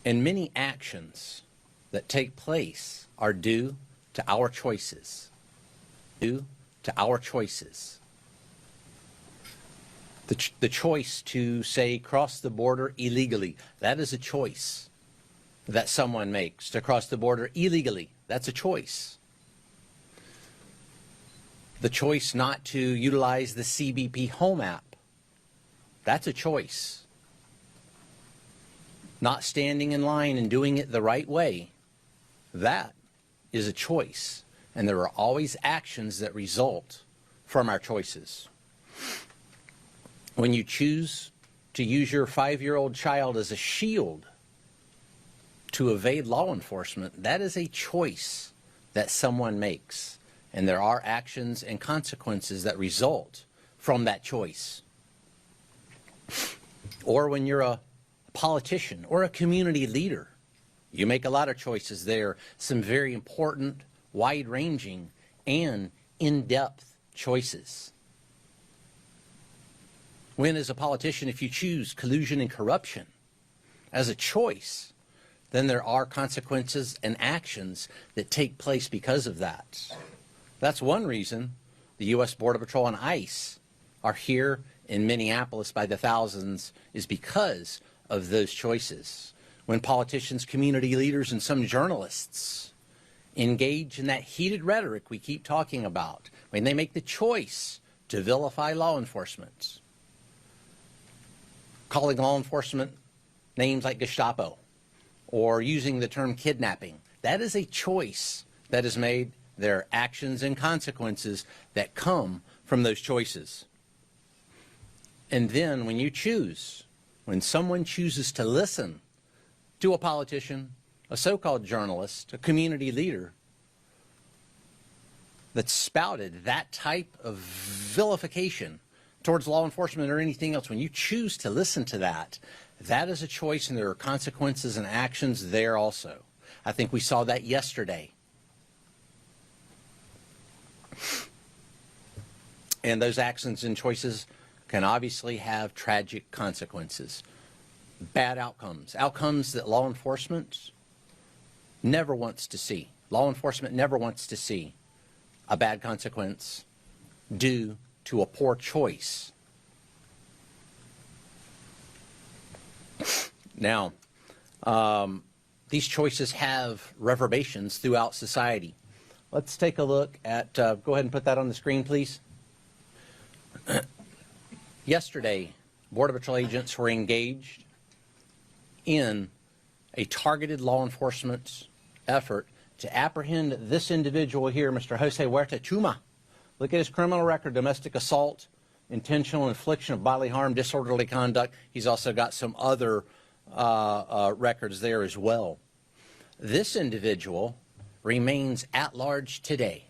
And many actions that take place are due to our choices. Due to our choices. The choice to, say, cross the border illegally, that is a choice that someone makes. To cross the border illegally, that's a choice. The choice not to utilize the CBP Home app, that's a choice. Not standing in line and doing it the right way, that is a choice. And there are always actions that result from our choices. When you choose to use your 5-year-old child as a shield to evade law enforcement, that is a choice that someone makes. And there are actions and consequences that result from that choice. Or when you're a politician or a community leader, you make a lot of choices there, some very important, wide-ranging, and in-depth choices. When, as a politician, if you choose collusion and corruption as a choice, then there are consequences and actions that take place because of that. That's one reason the U.S. Border Patrol and ICE are here in Minneapolis by the thousands, is because of those choices. When politicians, community leaders, and some journalists engage in that heated rhetoric we keep talking about, when they make the choice to vilify law enforcement, calling law enforcement names like Gestapo, or using the term kidnapping, that is a choice that is made. There are actions and consequences that come from those choices. And then when you choose, when someone chooses to listen to a politician, a so-called journalist, a community leader that spouted that type of vilification towards law enforcement or anything else, when you choose to listen to that, that is a choice, and there are consequences and actions there also. I think we saw that yesterday. And those actions and choices can obviously have tragic consequences, bad outcomes, outcomes that law enforcement never wants to see. Law enforcement never wants to see a bad consequence due to a poor choice. Now, these choices have reverberations throughout society. Let's take a look at, go ahead and put that on the screen, please. Yesterday, Border Patrol agents were engaged in a targeted law enforcement effort to apprehend this individual here, Mr. Jose Huerta Chuma. Look at his criminal record: domestic assault, intentional infliction of bodily harm, disorderly conduct. He's also got some other records there as well. This individual remains at large today.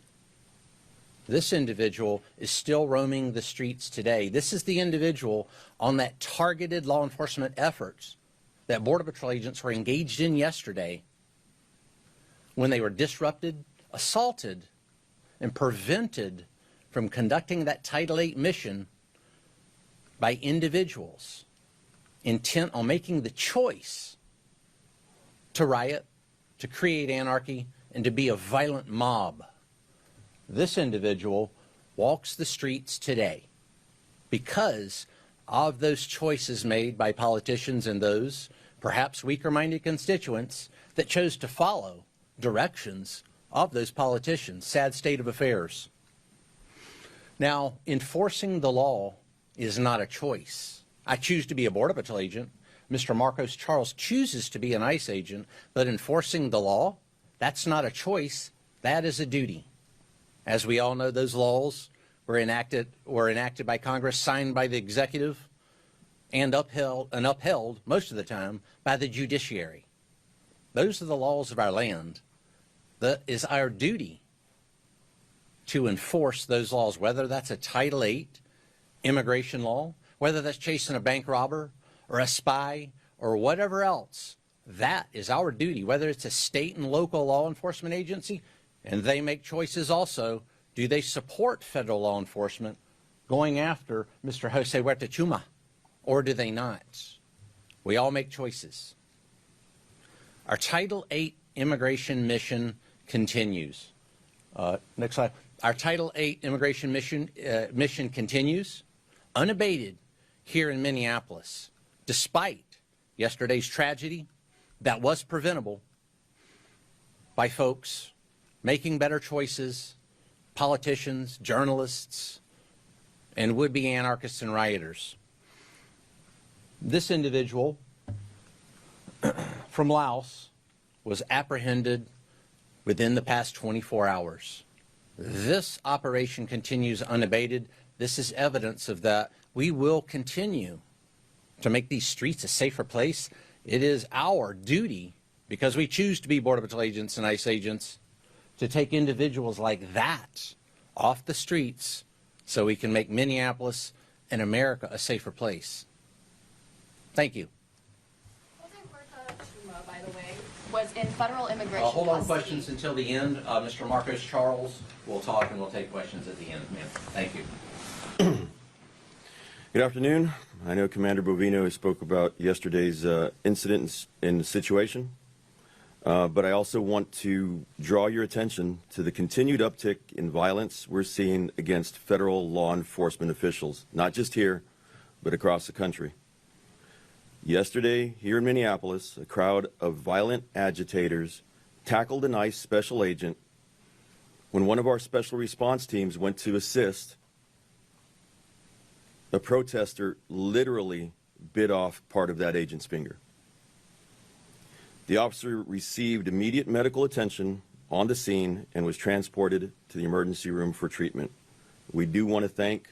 This individual is still roaming the streets today. This is the individual on that targeted law enforcement efforts that Border Patrol agents were engaged in yesterday when they were disrupted, assaulted, and prevented from conducting that Title VIII mission by individuals intent on making the choice to riot, to create anarchy, and to be a violent mob. This individual walks the streets today because of those choices made by politicians and those perhaps weaker-minded constituents that chose to follow directions of those politicians. Sad state of affairs. Now, enforcing the law is not a choice. I choose to be a Border Patrol agent. Mr. Marcos Charles chooses to be an ICE agent, but enforcing the law, that's not a choice, that is a duty. As we all know, those laws were enacted by Congress, signed by the executive, and upheld most of the time by the judiciary. Those are the laws of our land. That is our duty to enforce those laws, whether that's a Title VIII immigration law, whether that's chasing a bank robber or a spy or whatever else. That is our duty, whether it's a state and local law enforcement agency, and they make choices also. Do they support federal law enforcement going after Mr. Jose Huerta Chuma, or do they not? We all make choices. Our Title VIII immigration mission continues. Next slide. Our Title VIII immigration mission continues unabated here in Minneapolis, despite yesterday's tragedy that was preventable by folks making better choices, politicians, journalists, and would-be anarchists and rioters. This individual from Laos was apprehended within the past 24 hours. This operation continues unabated. This is evidence of that. We will continue to make these streets a safer place. It is our duty, because we choose to be Border Patrol agents and ICE agents, to take individuals like that off the streets so we can make Minneapolis and America a safer place. Thank you. By the way, was in federal immigration Hold on custody. questions until the end. Mr. Marcos Charles will talk and we'll take questions at the end. Ma'am, thank you. Good afternoon. I know Commander Bovino spoke about yesterday's incident and situation, but I also want to draw your attention to the continued uptick in violence we're seeing against federal law enforcement officials, not just here, but across the country. Yesterday, here in Minneapolis, a crowd of violent agitators tackled an ICE special agent when one of our special response teams went to assist. A protester literally bit off part of that agent's finger. The officer received immediate medical attention on the scene and was transported to the emergency room for treatment. We do want to thank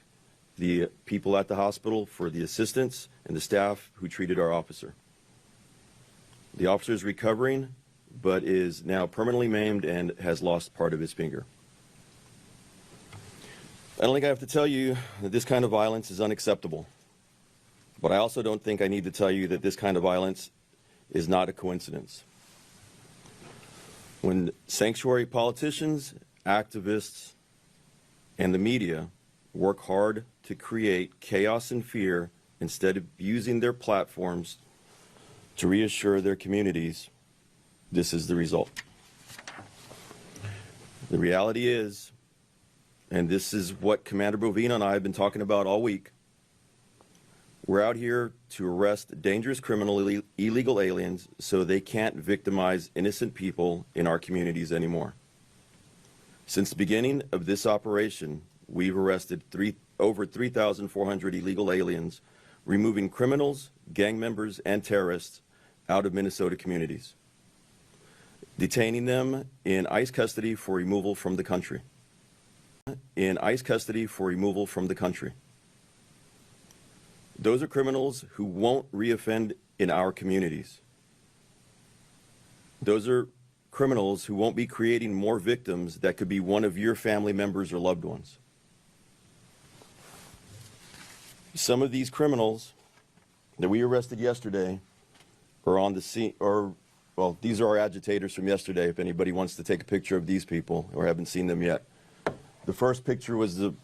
the people at the hospital for the assistance and the staff who treated our officer. The officer is recovering, but is now permanently maimed and has lost part of his finger. I don't think I have to tell you that this kind of violence is unacceptable, but I also don't think I need to tell you that this kind of violence is not a coincidence. When sanctuary politicians, activists, and the media work hard to create chaos and fear instead of using their platforms to reassure their communities, this is the result. The reality is, and this is what Commander Bovino and I have been talking about all week, we're out here to arrest dangerous criminal illegal aliens so they can't victimize innocent people in our communities anymore. Since the beginning of this operation, we've arrested over 3,400 illegal aliens, removing criminals, gang members, and terrorists out of Minnesota communities, detaining them in ICE custody for removal from the country. Those are criminals who won't reoffend in our communities. Those are criminals who won't be creating more victims that could be one of your family members or loved ones. Some of these criminals that we arrested yesterday are on the scene, well, these are our agitators from yesterday, if anybody wants to take a picture of these people or haven't seen them yet. The first picture was the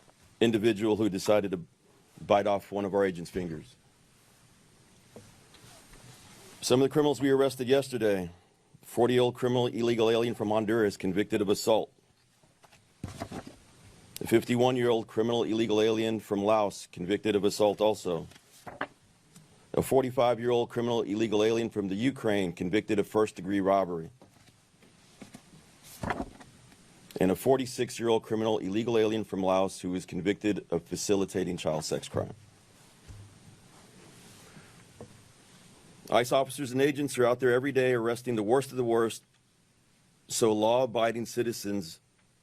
individual who decided to bite off one of our agents' fingers. Some of the criminals we arrested yesterday, 40-year-old criminal illegal alien from Honduras convicted of assault. A 51-year-old criminal illegal alien from Laos convicted of assault also. A 45-year-old criminal illegal alien from the Ukraine convicted of first-degree robbery. And a 46-year-old criminal illegal alien from Laos who was convicted of facilitating child sex crime. ICE officers and agents are out there every day arresting the worst of the worst so law-abiding citizens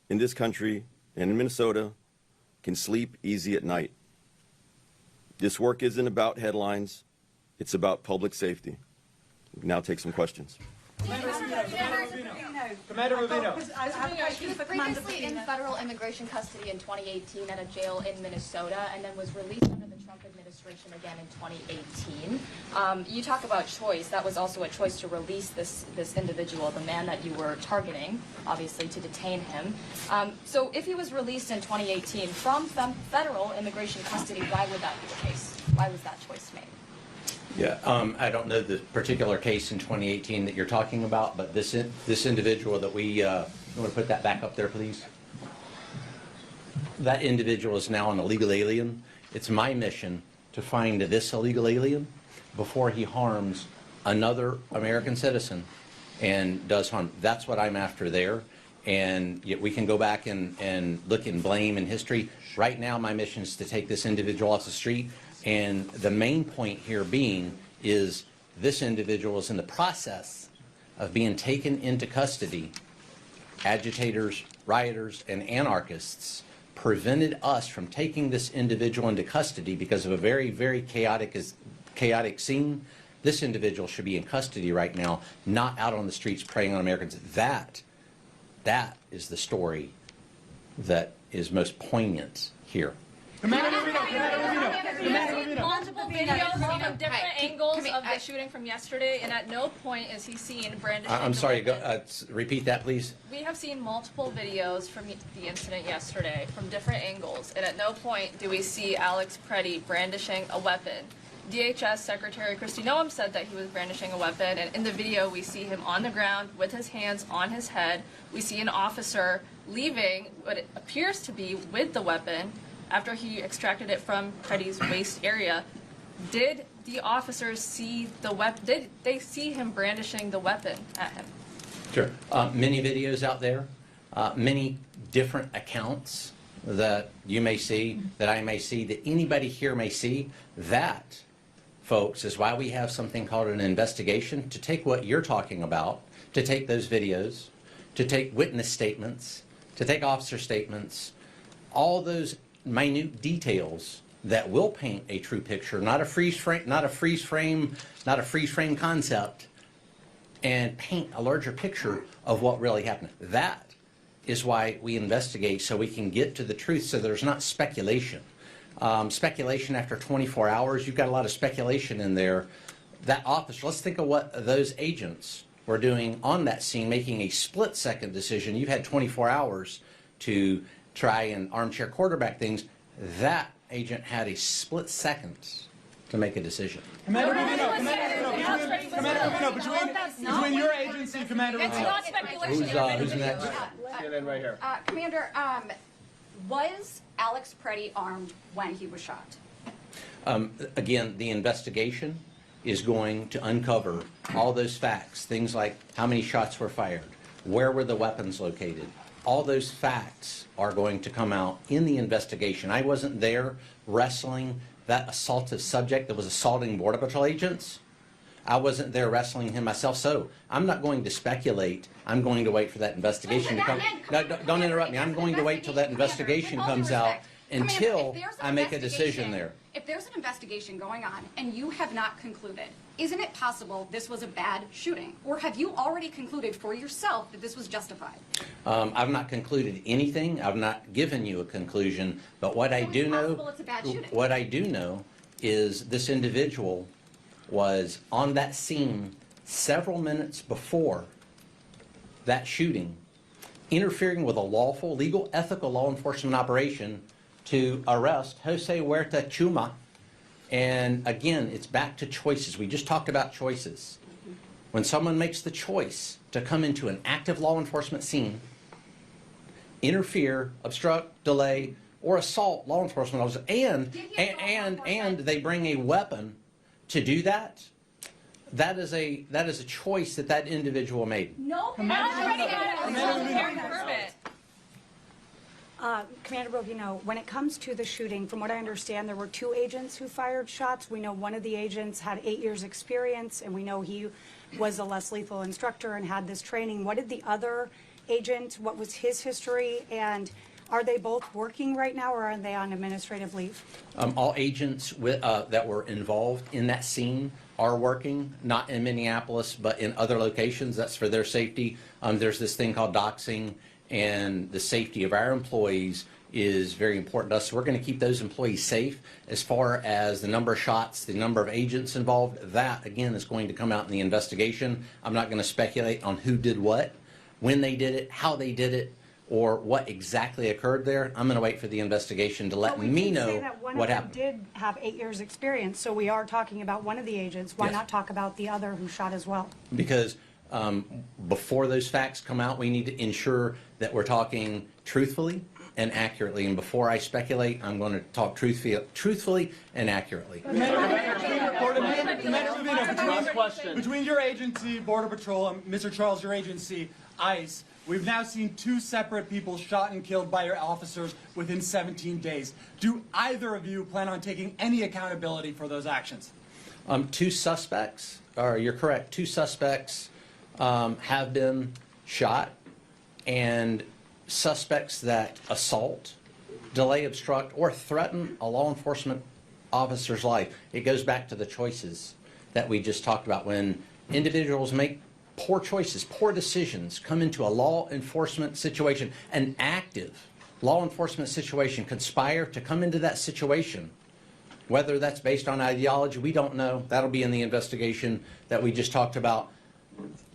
in this country and in Minnesota can sleep easy at night. This work isn't about headlines, it's about public safety. We can now take some questions. Commander Rubino. He was previously in federal immigration custody in 2018 at a jail in Minnesota and then was released under the Trump administration again in 2018. You talk about choice. That was also a choice to release this individual, the man that you were targeting, obviously, to detain him. So if he was released in 2018 from federal immigration custody, why would that be the case? Why was that choice made? Yeah, I don't know the particular case in 2018 that you're talking about, but this individual that you want to put that back up there, please? That individual is now an illegal alien. It's my mission to find this illegal alien before he harms another American citizen and does harm. That's what I'm after there. And yet we can go back and look and blame in history. Right now, my mission is to take this individual off the street. And the main point here being is this individual is in the process of being taken into custody. Agitators, rioters, and anarchists prevented us from taking this individual into custody because of a very, very chaotic scene. This individual should be in custody right now, not out on the streets preying on Americans. That is the story that is most poignant here. Multiple videos from different angles of the shooting from yesterday, and at no point is he seen brandishing. I'm sorry, repeat that, please. We have seen multiple videos from the incident yesterday from different angles, and at no point do we see Alex Preddy brandishing a weapon. DHS Secretary Kristi Noem said that he was brandishing a weapon, and in the video we see him on the ground with his hands on his head. We see an officer leaving what it appears to be with the weapon after he extracted it from Preddy's waist area. Did the officers see the weapon? Did they see him brandishing the weapon at him? Sure. Many videos out there, many different accounts that you may see, that I may see, that anybody here may see. That, folks, is why we have something called an investigation, to take what you're talking about, to take those videos, to take witness statements, to take officer statements, all those minute details that will paint a true picture, not a freeze frame concept, and paint a larger picture of what really happened. That is why we investigate, so we can get to the truth, so there's not speculation. Speculation after 24 hours, you've got a lot of speculation in there. That officer, let's think of what those agents were doing on that scene, making a split-second decision. You've had 24 hours to try and armchair quarterback things. That agent had a split second to make a decision. Commander Rubino, between your agency, Commander It's Rubino. not speculation. Who's next? CNN right here. Commander, was Alex Preddy armed when he was shot? Again, the investigation is going to uncover all those facts, things like how many shots were fired, where were the weapons located. All those facts are going to come out in the investigation. I wasn't there wrestling that assaultive subject that was assaulting Border Patrol agents. I wasn't there wrestling him myself, so I'm not going to speculate. I'm going to wait for that investigation to come. No, don't interrupt me. I'm going to wait till that investigation comes out until I make a decision there. If there's an investigation going on and you have not concluded, isn't it possible this was a bad shooting? Or have you already concluded for yourself that this was justified? I've not concluded anything. I've not given you a conclusion. But what I do know, It's a bad shooting. what I do know is this individual was on that scene several minutes before that shooting, interfering with a lawful, legal, ethical law enforcement operation to arrest Jose Huerta Chuma. And again, it's back to choices. We just talked about choices. When someone makes the choice to come into an active law enforcement scene, interfere, obstruct, delay, or assault law enforcement officers, and they bring a weapon to do that, that is a choice that individual made. No, Commander Bovino, when it comes to the shooting, from what I understand, there were 2 agents who fired shots. We know one of the agents had 8 years experience, and we know he was a less lethal instructor and had this training. What did the other agent, what was his history, and are they both working right now, or are they on administrative leave? All agents that were involved in that scene are working, not in Minneapolis, but in other locations. That's for their safety. There's this thing called doxing, and the safety of our employees is very important to us. So we're going to keep those employees safe. As far as the number of shots, the number of agents involved, that, again, is going to come out in the investigation. I'm not going to speculate on who did what, when they did it, how they did it. or what exactly occurred there, I'm going to wait for the investigation to let me know But we did say that one what of them happened. did have 8 years' experience, so we are talking about one of the agents. Why Yes. not talk about the other who shot as well? Because before those facts come out, we need to ensure that we're talking truthfully and accurately. And before I speculate, I'm going to talk truthfully and accurately. Last question. Between your agency, Border Patrol, and Mr. Charles, your agency, ICE, we've now seen 2 separate people shot and killed by your officers within 17 days. Do either of you plan on taking any accountability for those actions? 2 suspects, or you're correct, 2 suspects have been shot, and suspects that assault, delay, obstruct, or threaten a law enforcement officer's life. It goes back to the choices that we just talked about. When individuals make poor choices, poor decisions, come into a law enforcement situation, an active law enforcement situation, conspire to come into that situation. Whether that's based on ideology, we don't know. That'll be in the investigation that we just talked about.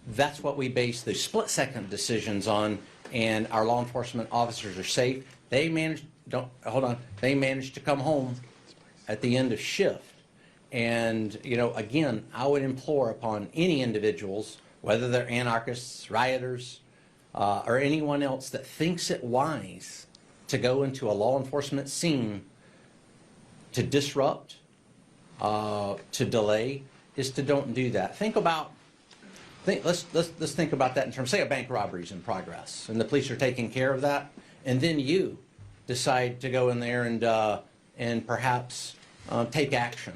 That's what we base the split-second decisions on, and our law enforcement officers are safe. They managed, they managed to come home at the end of shift. And, you know, again, I would implore upon any individuals, whether they're anarchists, rioters, or anyone else that thinks it wise to go into a law enforcement scene to disrupt, to delay, is to don't do that. Let's think about that in terms, say a bank robbery is in progress and the police are taking care of that, and then you decide to go in there and perhaps take action.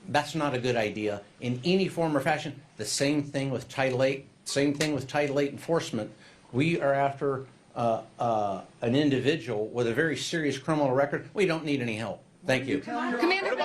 That's not a good idea in any form or fashion. The same thing with Title VIII, same thing with Title VIII enforcement. We are after an individual with a very serious criminal record. We don't need any help. Thank you. Commander